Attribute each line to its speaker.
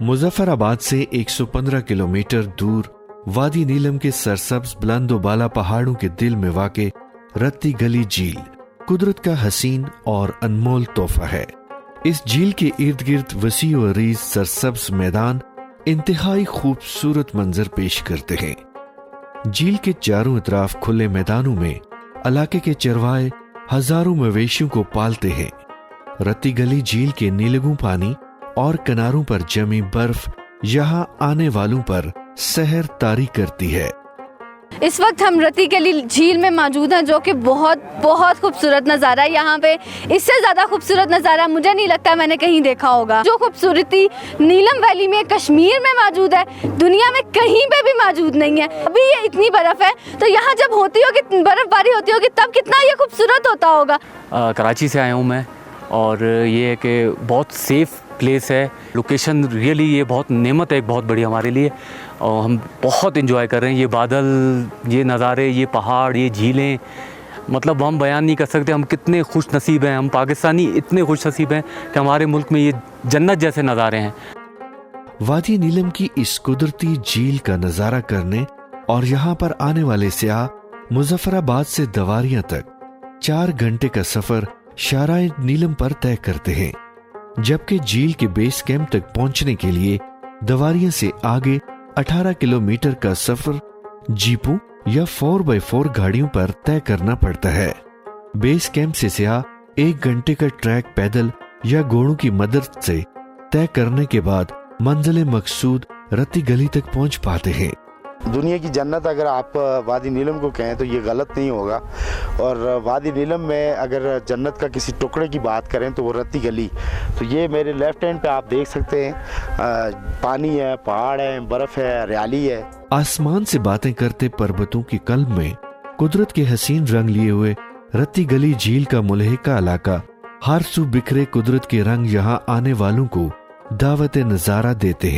Speaker 1: मुजफ्फराबाद से 115 किलोमीटर दूर वादी नीलम के सरसब्ज बुलंदोबाला पहाड़ों के दिल में वाक़े रत्ती गली झील कुदरत का हसीन और अनमोल तोहफा है। इस झील के इर्द गिर्द वसी व अरीज सरसब्ज मैदान इंतहाई खूबसूरत मंजर पेश करते हैं। झील के चारों तरफ खुले मैदानों में इलाके के चरवाहे हजारों मवेशियों को पालते हैं। रत्ती गली झील के नीलगू पानी और किनारों पर जमी बर्फ यहाँ आने वालों पर सहर तारी करती है।
Speaker 2: इस वक्त हम रत्ती गली झील में मौजूद हैं, जो कि बहुत बहुत खूबसूरत नज़ारा है। यहाँ पे इससे ज़्यादा खूबसूरत नज़ारा मुझे नहीं लगता मैंने कहीं देखा होगा। जो खूबसूरती नीलम वैली में कश्मीर में मौजूद है, दुनिया में कहीं पे भी मौजूद नहीं है। अभी ये इतनी बर्फ़ है, तो यहाँ जब होती होगी बर्फ़बारी होती होगी तब कितना ये खूबसूरत होता होगा।
Speaker 3: कराची से आया हूँ मैं, और ये है कि बहुत सेफ़ प्लेस है। लोकेशन रियली ये बहुत नेमत है, एक बहुत बड़ी हमारे लिए, और हम बहुत एंजॉय कर रहे हैं। ये बादल, ये नज़ारे, ये पहाड़, ये झीलें, मतलब हम बयान नहीं कर सकते हम कितने खुश नसीब हैं। हम पाकिस्तानी इतने खुश नसीब हैं कि हमारे मुल्क में ये जन्नत जैसे नज़ारे हैं।
Speaker 1: वादी नीलम की इस कुदरती झील का नज़ारा करने और यहाँ पर आने वाले सियाह मुजफ्फराबाद से दवारियां तक 4 घंटे का सफर शाराए नीलम पर तय करते हैं, जबकि झील के बेस कैंप तक पहुंचने के लिए दवारियां से आगे 18 किलोमीटर का सफर जीपों या 4x4 गाड़ियों पर तय करना पड़ता है। बेस कैंप से सियाह 1 घंटे का ट्रैक पैदल या घोड़ों की मदद से तय करने के बाद मंजिल मकसूद रत्ती गली तक पहुंच पाते हैं।
Speaker 4: दुनिया की जन्नत अगर आप वादी नीलम को कहें तो ये गलत नहीं होगा। और वादी नीलम में अगर जन्नत का किसी टुकड़े की बात करें तो वो रत्ती गली। तो ये मेरे लेफ्ट हैंड पे आप देख सकते हैं, पानी है, पहाड़ है, बर्फ़ है, हरियाली है।
Speaker 1: आसमान से बातें करते पर्वतों की कल्ब में कुदरत के हसीन रंग लिए हुए रत्ती गली झील का मुलहिका इलाका हर सू बिखरे कुदरत के रंग यहाँ आने वालों को दावत नजारा देते हैं।